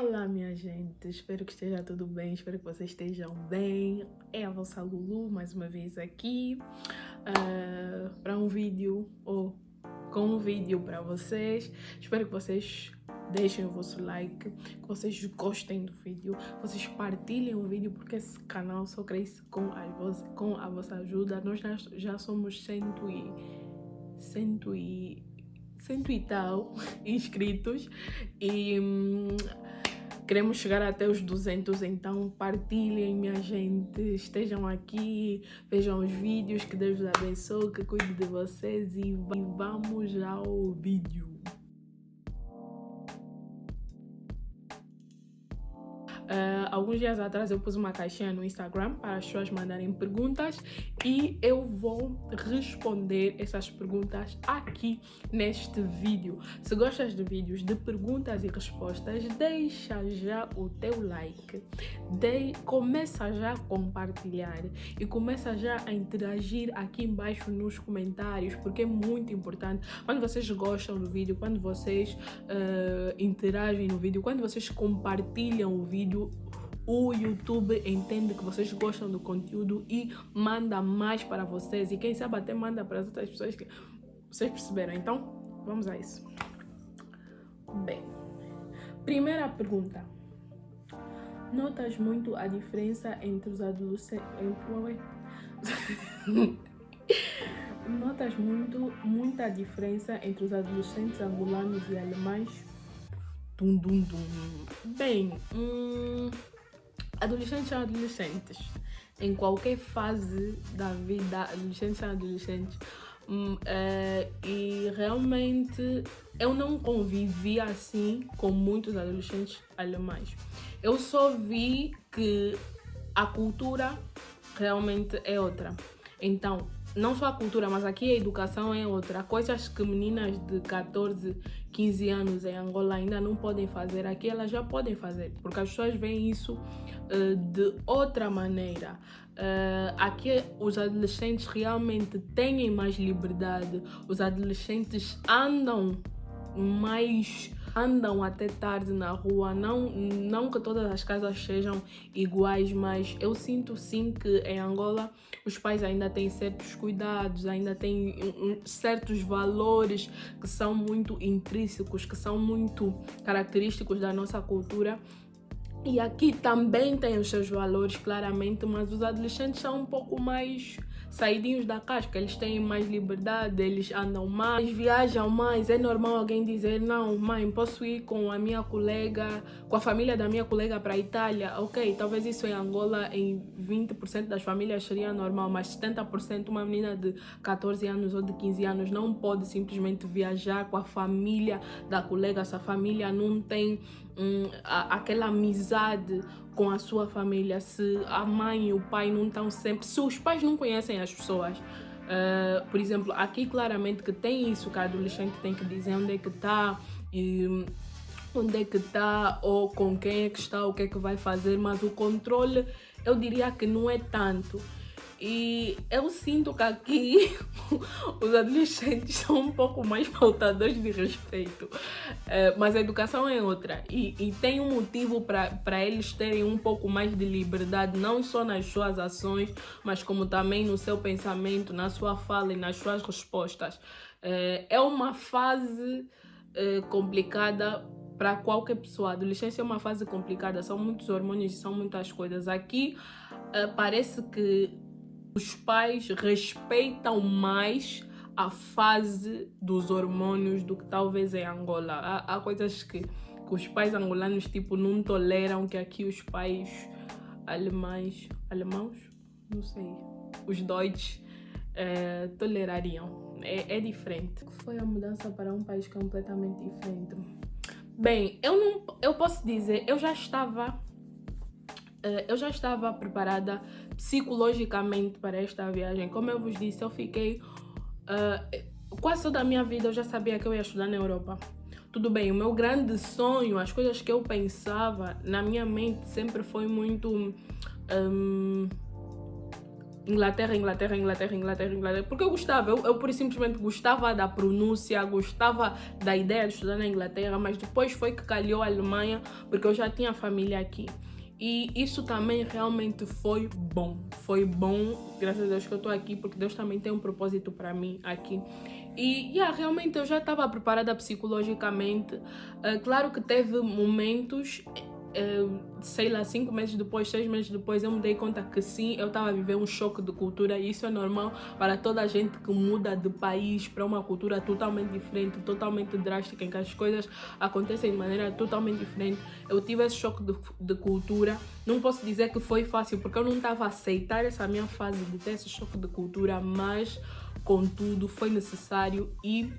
Olá, minha gente, espero que esteja tudo bem, espero que vocês estejam bem. É a vossa Lulu, mais uma vez aqui, para um vídeo, ou com um vídeo para vocês. Espero que vocês deixem o vosso like, que vocês gostem do vídeo, que vocês partilhem o vídeo, porque esse canal só cresce com a vossa ajuda. Nós já somos cento e tal inscritos e queremos chegar até os 200, então partilhem, minha gente, estejam aqui, vejam os vídeos, que Deus os abençoe, que cuide de vocês e vamos ao vídeo. Alguns dias atrás eu pus uma caixinha no Instagram para as pessoas mandarem perguntas e eu vou responder essas perguntas aqui neste vídeo. Se gostas de vídeos de perguntas e respostas, deixa já o teu like, começa já a compartilhar e começa já a interagir aqui embaixo nos comentários, porque é muito importante. Quando vocês gostam do vídeo, quando vocês interagem no vídeo, quando vocês compartilham o vídeo, o YouTube entende que vocês gostam do conteúdo e manda mais para vocês, e quem sabe até manda para as outras pessoas, que vocês perceberam. Então vamos a isso. Bem, primeira pergunta: notas muito a diferença entre os adolescentes? Notas muita diferença entre os adolescentes angolanos e alemães? Bem, adolescentes são adolescentes. Em qualquer fase da vida, adolescentes são adolescentes. E realmente eu não convivi assim com muitos adolescentes alemães. Eu só vi que a cultura realmente é outra. Então, não só a cultura, mas aqui a educação é outra. Coisas que meninas de 14, 15 anos em Angola ainda não podem fazer, aqui elas já podem fazer, porque as pessoas veem isso de outra maneira. Aqui os adolescentes realmente têm mais liberdade, os adolescentes andam até tarde na rua, não que todas as casas sejam iguais, mas eu sinto sim que em Angola os pais ainda têm certos cuidados, ainda têm certos valores que são muito intrínsecos, que são muito característicos da nossa cultura. E aqui também tem os seus valores, claramente, mas os adolescentes são um pouco mais saidinhos da casca, eles têm mais liberdade, eles andam mais, viajam mais. É normal alguém dizer: não, mãe, posso ir com a minha colega, com a família da minha colega para a Itália? Ok, talvez isso em Angola, em 20% das famílias seria normal, mas 70% uma menina de 14 anos ou de 15 anos não pode simplesmente viajar com a família da colega, se a família não tem aquela amizade com a sua família, se a mãe e o pai não estão sempre, se os pais não conhecem as pessoas. Por exemplo, aqui claramente que tem isso, que a adolescente tem que dizer onde é que está, onde é que está, ou com quem é que está, o que é que vai fazer, mas o controle eu diria que não é tanto. E eu sinto que aqui os adolescentes são um pouco mais faltadores de respeito, mas a educação é outra, e tem um motivo para eles terem um pouco mais de liberdade, não só nas suas ações, mas como também no seu pensamento, na sua fala e nas suas respostas. É uma fase complicada para qualquer pessoa. A adolescência é uma fase complicada, são muitos hormônios, são muitas coisas. Aqui parece que os pais respeitam mais a fase dos hormônios do que talvez em Angola. Há coisas que os pais angolanos tipo não toleram, que aqui os pais alemãos, não sei, os deutsches tolerariam. É diferente. Foi a mudança para um país completamente diferente. Bem, eu posso dizer, eu já estava preparada psicologicamente para esta viagem. Como eu vos disse, eu fiquei quase toda a minha vida eu já sabia que eu ia estudar na Europa. Tudo bem, o meu grande sonho, as coisas que eu pensava na minha mente sempre foi muito Inglaterra, porque eu gostava, eu por simplesmente gostava da pronúncia, gostava da ideia de estudar na Inglaterra, mas depois foi que calhou a Alemanha, porque eu já tinha família aqui. E isso também realmente foi bom, graças a Deus que eu estou aqui, porque Deus também tem um propósito para mim aqui. E realmente eu já estava preparada psicologicamente. Claro que teve momentos, sei lá, 5 meses depois, 6 meses depois, eu me dei conta que sim, eu estava a viver um choque de cultura, e isso é normal para toda a gente que muda de país para uma cultura totalmente diferente, totalmente drástica, em que as coisas acontecem de maneira totalmente diferente. Eu tive esse choque de cultura. Não posso dizer que foi fácil, porque eu não estava a aceitar essa minha fase de ter esse choque de cultura, mas contudo foi necessário e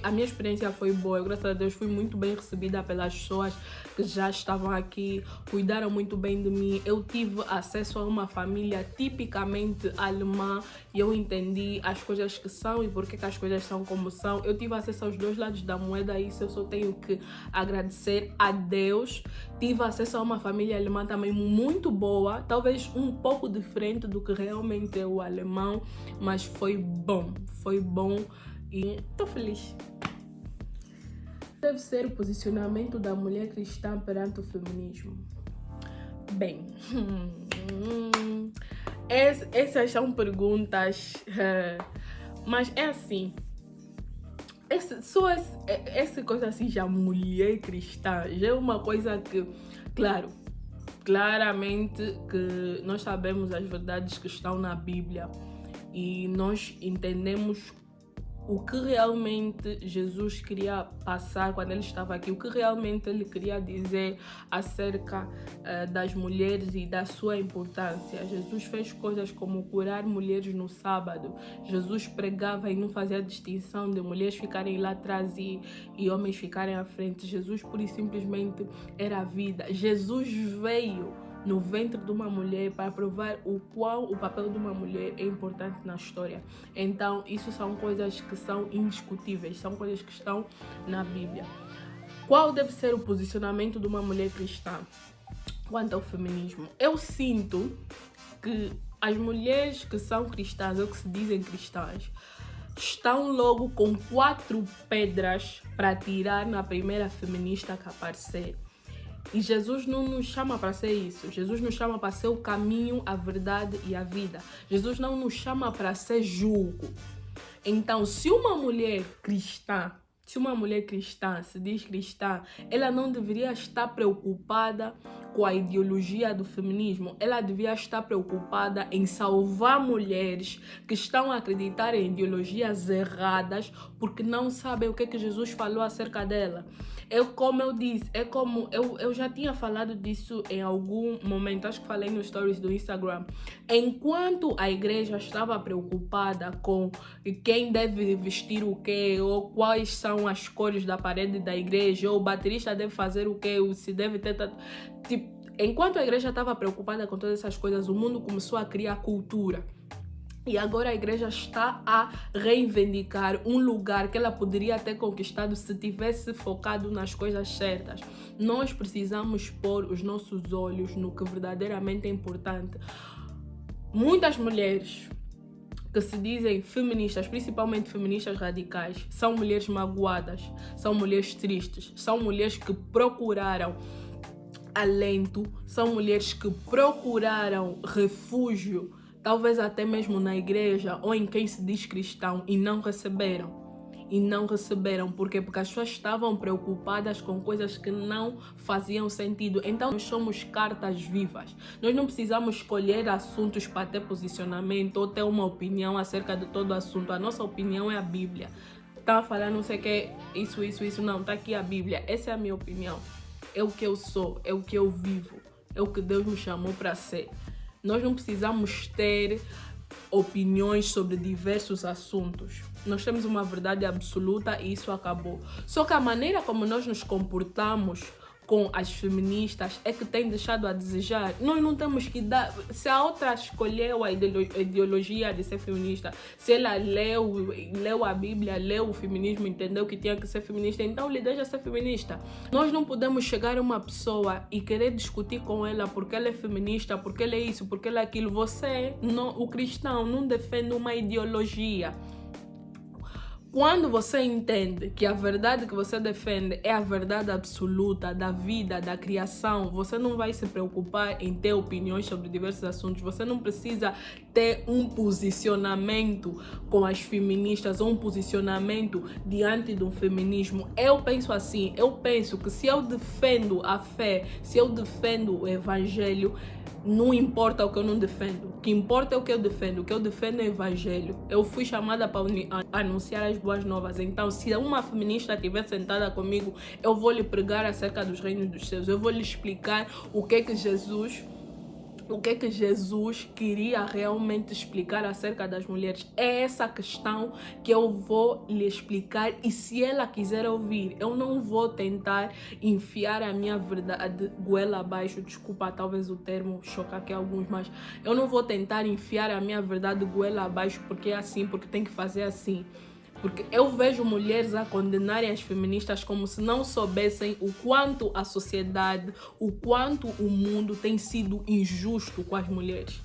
a minha experiência foi boa. Eu, graças a Deus, fui muito bem recebida pelas pessoas que já estavam aqui, cuidaram muito bem de mim. Eu tive acesso a uma família tipicamente alemã e eu entendi as coisas que são e porque que as coisas são como são. Eu tive acesso aos dois lados da moeda, e isso eu só tenho que agradecer a Deus. Tive acesso a uma família alemã também muito boa, talvez um pouco diferente do que realmente é o alemão, mas foi bom e estou feliz. Deve ser o posicionamento da mulher cristã perante o feminismo. Bem, essas são perguntas, mas é assim, essa coisa assim, já mulher cristã, já é uma coisa que, claramente que nós sabemos as verdades que estão na Bíblia e nós entendemos o que realmente Jesus queria passar quando ele estava aqui, o que realmente ele queria dizer acerca das mulheres e da sua importância. Jesus fez coisas como curar mulheres no sábado. Jesus pregava e não fazia distinção de mulheres ficarem lá atrás e homens ficarem à frente. Jesus pura e simplesmente era a vida. Jesus veio no ventre de uma mulher para provar o qual o papel de uma mulher é importante na história. Então, isso são coisas que são indiscutíveis, são coisas que estão na Bíblia. Qual deve ser o posicionamento de uma mulher cristã quanto ao feminismo? Eu sinto que as mulheres que são cristãs, ou que se dizem cristãs, estão logo com 4 pedras para tirar na primeira feminista que aparecer. E Jesus não nos chama para ser isso. Jesus nos chama para ser o caminho, a verdade e a vida. Jesus não nos chama para ser julgo. Então, se uma mulher cristã se diz cristã, ela não deveria estar preocupada com a ideologia do feminismo. Ela devia estar preocupada em salvar mulheres que estão a acreditar em ideologias erradas porque não sabem o que Jesus falou acerca dela. Como eu disse, eu já tinha falado disso em algum momento, acho que falei nos stories do Instagram. Enquanto a igreja estava preocupada com quem deve vestir o quê, ou quais são as cores da parede da igreja, ou o baterista deve fazer o quê, ou se deve ter... enquanto a igreja estava preocupada com todas essas coisas, o mundo começou a criar cultura. E agora a igreja está a reivindicar um lugar que ela poderia ter conquistado se tivesse focado nas coisas certas. Nós precisamos pôr os nossos olhos no que verdadeiramente é importante. Muitas mulheres que se dizem feministas, principalmente feministas radicais, são mulheres magoadas, são mulheres tristes, são mulheres que procuraram alento, são mulheres que procuraram refúgio, talvez até mesmo na igreja ou em quem se diz cristão, e não receberam. Por quê? Porque as pessoas estavam preocupadas com coisas que não faziam sentido. Então, nós somos cartas vivas. Nós não precisamos escolher assuntos para ter posicionamento ou ter uma opinião acerca de todo assunto. A nossa opinião é a Bíblia. Tá a falar não sei o que, isso, não. Tá aqui a Bíblia. Essa é a minha opinião. É o que eu sou, é o que eu vivo, é o que Deus me chamou para ser. Nós não precisamos ter opiniões sobre diversos assuntos. Nós temos uma verdade absoluta e isso acabou. Só que a maneira como nós nos comportamos com as feministas é que tem deixado a desejar. Nós não temos que dar... Se a outra escolheu a ideologia de ser feminista, se ela leu a Bíblia, leu o feminismo, entendeu que tinha que ser feminista, então lhe deixa ser feminista. Nós não podemos chegar a uma pessoa e querer discutir com ela porque ela é feminista, porque ela é isso, porque ela é aquilo. Você, não, o cristão, não defende uma ideologia. Quando você entende que a verdade que você defende é a verdade absoluta da vida, da criação, você não vai se preocupar em ter opiniões sobre diversos assuntos. Você não precisa ter um posicionamento com as feministas ou um posicionamento diante do feminismo. Eu penso assim, eu penso que se eu defendo a fé, se eu defendo o evangelho, não importa o que eu não defendo. O que importa é o que eu defendo. O que eu defendo é o evangelho. Eu fui chamada para anunciar as boas novas. Então, se uma feminista estiver sentada comigo, eu vou lhe pregar acerca dos reinos dos céus. Eu vou lhe explicar o que Jesus queria realmente explicar acerca das mulheres. É essa questão que eu vou lhe explicar, e se ela quiser ouvir, eu não vou tentar enfiar a minha verdade goela abaixo. Desculpa, talvez o termo choque aqui alguns, mas eu não vou tentar enfiar a minha verdade goela abaixo porque é assim, porque tem que fazer assim. Porque eu vejo mulheres a condenarem as feministas como se não soubessem o quanto a sociedade, o quanto o mundo tem sido injusto com as mulheres.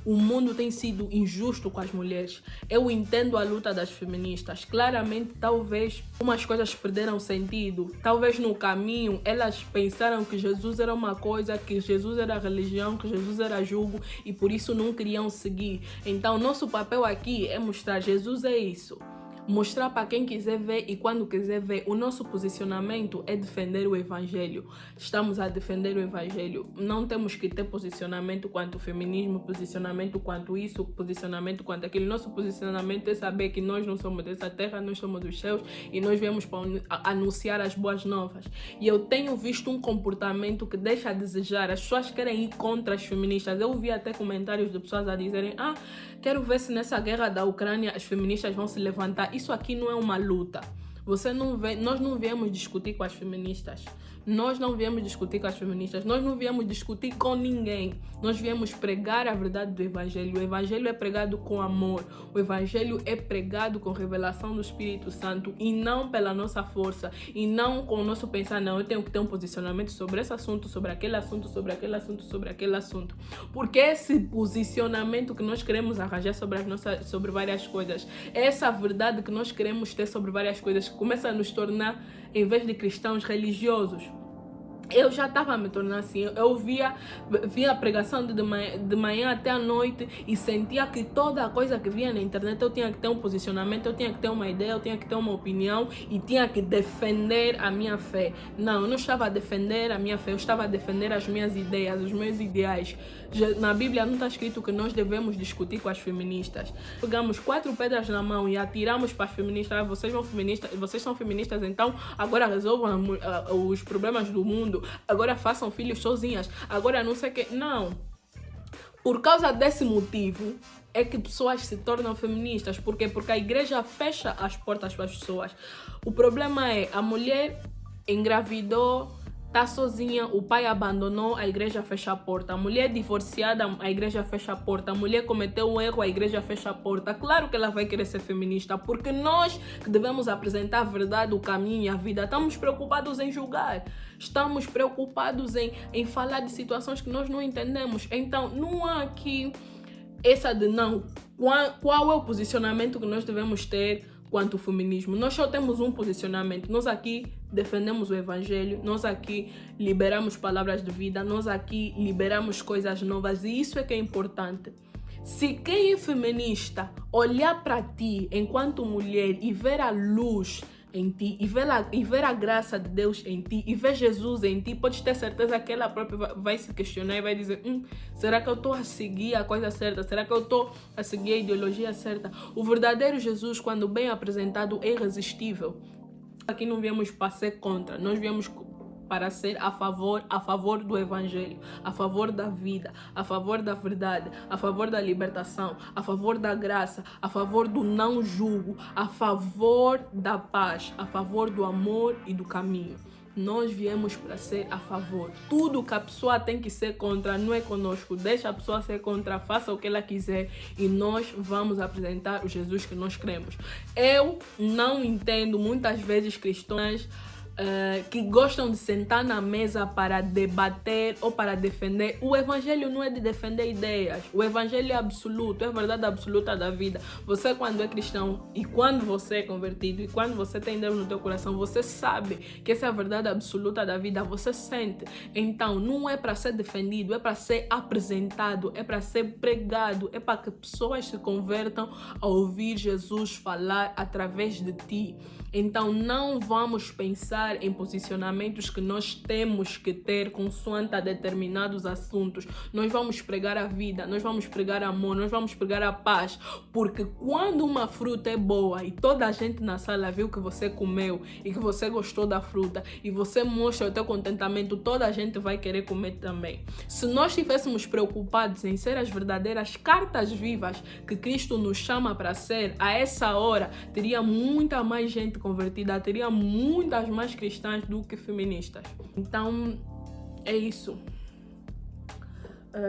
O mundo tem sido injusto com as mulheres. Eu entendo a luta das feministas. Claramente, talvez umas coisas perderam sentido. Talvez no caminho elas pensaram que Jesus era uma coisa, que Jesus era religião, que Jesus era jugo, e por isso não queriam seguir. Então, nosso papel aqui é mostrar Jesus é isso. Mostrar para quem quiser ver, e quando quiser ver, o nosso posicionamento é defender o evangelho. Estamos a defender o evangelho. Não temos que ter posicionamento quanto ao feminismo, posicionamento quanto isso, posicionamento quanto aquilo. Nosso posicionamento é saber que nós não somos dessa terra, nós somos dos céus, e nós viemos para anunciar as boas novas. E eu tenho visto um comportamento que deixa a desejar. As pessoas querem ir contra as feministas. Eu vi até comentários de pessoas a dizerem: quero ver se nessa guerra da Ucrânia as feministas vão se levantar. Isso aqui não é uma luta. Nós não viemos discutir com as feministas. Nós não viemos discutir com as feministas. Nós não viemos discutir com ninguém. Nós viemos pregar a verdade do evangelho. O evangelho é pregado com amor. O evangelho é pregado com revelação do Espírito Santo, e não pela nossa força, e não com o nosso pensar: não, eu tenho que ter um posicionamento sobre esse assunto, sobre aquele assunto, sobre aquele assunto, sobre aquele assunto. Porque esse posicionamento que nós queremos arranjar sobre várias coisas, essa verdade que nós queremos ter sobre várias coisas, começa a nos tornar, em vez de cristãos, religiosos. Eu já estava a me tornar assim. Eu via a pregação de manhã até a noite e sentia que toda a coisa que via na internet eu tinha que ter um posicionamento, eu tinha que ter uma ideia, eu tinha que ter uma opinião e tinha que defender a minha fé. Não, eu não estava a defender a minha fé, eu estava a defender as minhas ideias, os meus ideais. Na Bíblia não está escrito que nós devemos discutir com as feministas. Pegamos 4 pedras na mão e atiramos para as feministas: vocês são feministas, então agora resolvam os problemas do mundo, agora façam filhos sozinhas, agora não sei o que. Não. Por causa desse motivo é que pessoas se tornam feministas. Por quê? Porque a igreja fecha as portas para as pessoas. O problema é: a mulher engravidou, tá sozinha, o pai abandonou, a igreja fecha a porta. A mulher divorciada, a igreja fecha a porta. A mulher cometeu um erro, a igreja fecha a porta. Claro que ela vai querer ser feminista, porque nós que devemos apresentar a verdade, o caminho e a vida, estamos preocupados em julgar. Estamos preocupados em falar de situações que nós não entendemos. Então, não há aqui essa de não. Qual é o posicionamento que nós devemos ter quanto ao feminismo? Nós só temos um posicionamento. Nós aqui defendemos o evangelho, nós aqui liberamos palavras de vida, nós aqui liberamos coisas novas, e isso é que é importante. Se quem é feminista olhar para ti enquanto mulher e ver a luz em ti, e ver a graça de Deus em ti, e ver Jesus em ti, podes ter certeza que ela própria vai se questionar e vai dizer: será que eu estou a seguir a coisa certa? Será que eu estou a seguir a ideologia certa? O verdadeiro Jesus, quando bem apresentado, é irresistível. Aqui não viemos para ser contra, nós viemos para ser a favor do evangelho, a favor da vida, a favor da verdade, a favor da libertação, a favor da graça, a favor do não julgo, a favor da paz, a favor do amor e do caminho. nós viemos para ser a favor. Tudo que a pessoa tem que ser contra não é conosco. Deixa a pessoa ser contra, faça o que ela quiser e nós vamos apresentar o Jesus que nós cremos. Eu não entendo muitas vezes cristãs que gostam de sentar na mesa para debater ou para defender. O evangelho não é de defender ideias. O evangelho é absoluto, é a verdade absoluta da vida. Você, quando é cristão e quando você é convertido e quando você tem Deus no teu coração, você sabe que essa é a verdade absoluta da vida. Você sente. Então, não é para ser defendido, é para ser apresentado, é para ser pregado, é para que pessoas se convertam a ouvir Jesus falar através de ti. Então, não vamos pensar em posicionamentos que nós temos que ter consoante a determinados assuntos. Nós vamos pregar a vida, nós vamos pregar amor, nós vamos pregar a paz. Porque quando uma fruta é boa e toda a gente na sala viu que você comeu e que você gostou da fruta e você mostra o teu contentamento, toda a gente vai querer comer também. Se nós estivéssemos preocupados em ser as verdadeiras cartas vivas que Cristo nos chama para ser, a essa hora teria muita mais gente convertida, teria muitas mais cristãs do que feministas. Então, é isso.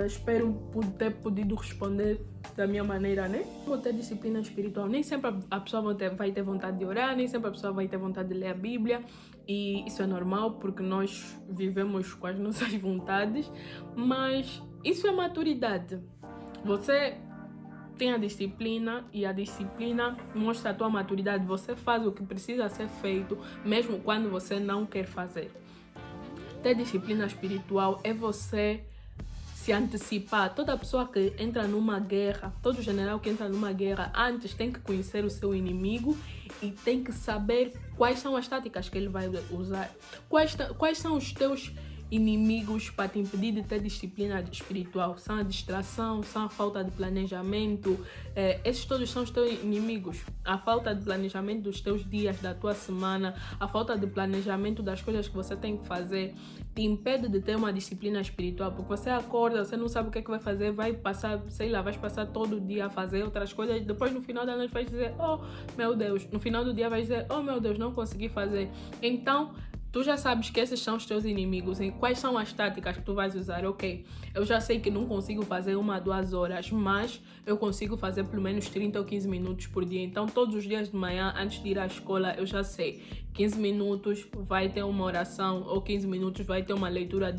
Espero ter podido responder da minha maneira, né? Vou ter disciplina espiritual. Nem sempre a pessoa vai ter vontade de orar, nem sempre a pessoa vai ter vontade de ler a Bíblia. E isso é normal, porque nós vivemos com as nossas vontades. Mas isso é maturidade. Você tem a disciplina e a disciplina mostra a tua maturidade. Você faz o que precisa ser feito, mesmo quando você não quer fazer. Ter disciplina espiritual é você se antecipar. Toda pessoa que entra numa guerra, todo general que entra numa guerra, antes tem que conhecer o seu inimigo e tem que saber quais são as táticas que ele vai usar. Quais são os teus inimigos para te impedir de ter disciplina espiritual? São a distração, são a falta de planejamento. Esses todos são os teus inimigos. A falta de planejamento dos teus dias, da tua semana, a falta de planejamento das coisas que você tem que fazer te impede de ter uma disciplina espiritual, porque você acorda, você não sabe o que é que vai fazer, vai passar, sei lá, vai passar todo o dia a fazer outras coisas, depois no final da noite vai dizer, oh meu Deus, no final do dia vai dizer, oh meu Deus, não consegui fazer. Então, tu já sabes que esses são os teus inimigos. E quais são as táticas que tu vais usar? Ok, eu já sei que não consigo fazer 1 a 2 horas, mas eu consigo fazer pelo menos 30 ou 15 minutos por dia. Então, todos os dias de manhã, antes de ir à escola, eu já sei. 15 minutos vai ter uma oração, ou 15 minutos vai ter uma leitura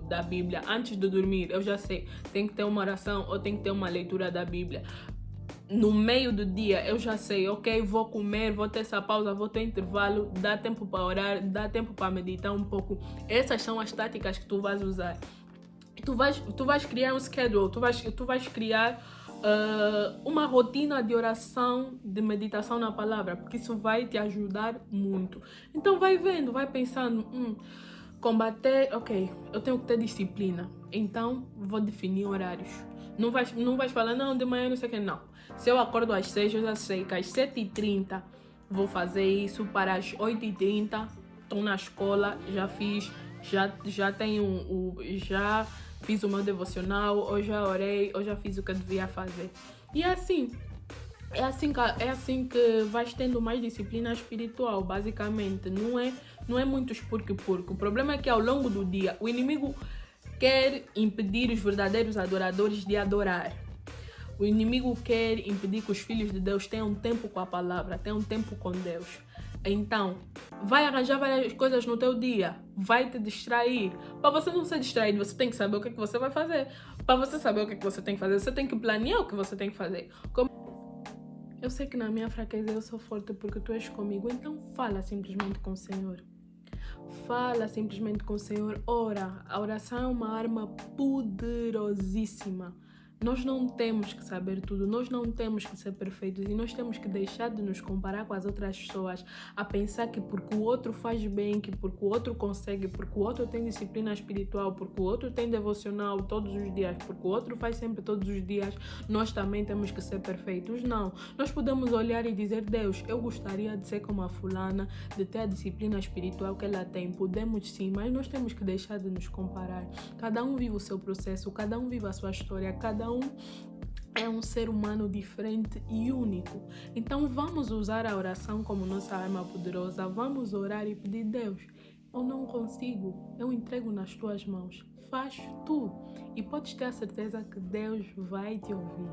da Bíblia. Antes de dormir, eu já sei. Tem que ter uma oração ou tem que ter uma leitura da Bíblia. No meio do dia eu já sei, ok, vou comer, vou ter essa pausa, vou ter intervalo, dá tempo para orar, dá tempo para meditar um pouco. Essas são as táticas que tu vais usar. Tu vais criar um schedule, tu vais criar uma rotina de oração, de meditação na palavra, porque isso vai te ajudar muito. Então vai vendo, vai pensando, combater, ok, eu tenho que ter disciplina, então vou definir horários. Não vais falar, não, de manhã não sei o que, não. Se eu acordo às 6, eu já sei que às 7h30 vou fazer isso, para as 8h30 estou na escola, já fiz o meu devocional, ou já orei, ou já fiz o que eu devia fazer. E é assim que vais tendo mais disciplina espiritual, basicamente. Não é muito espurque-purque. O problema é que ao longo do dia, o inimigo quer impedir os verdadeiros adoradores de adorar. O inimigo quer impedir que os filhos de Deus tenham tempo com a palavra, tenham tempo com Deus. Então, vai arranjar várias coisas no teu dia, vai te distrair. Para você não ser distraído, você tem que saber o que você vai fazer. Para você saber o que você tem que fazer, você tem que planear o que você tem que fazer. Eu sei que na minha fraqueza eu sou forte porque tu és comigo, então fala simplesmente com o Senhor. Fala simplesmente com o Senhor, ora. A oração é uma arma poderosíssima. Nós não temos que saber tudo, nós não temos que ser perfeitos e nós temos que deixar de nos comparar com as outras pessoas, a pensar que porque o outro faz bem, que porque o outro consegue, porque o outro tem disciplina espiritual, porque o outro tem devocional todos os dias, porque o outro faz sempre todos os dias, nós também temos que ser perfeitos. Não, nós podemos olhar e dizer, Deus, eu gostaria de ser como a fulana, de ter a disciplina espiritual que ela tem. Podemos sim, mas nós temos que deixar de nos comparar. Cada um vive o seu processo, cada um vive a sua história, cada um é um ser humano diferente e único. Então vamos usar a oração como nossa arma poderosa. Vamos orar e pedir, Deus, ou não consigo, eu entrego nas tuas mãos. Faz tu e podes ter a certeza que Deus vai te ouvir.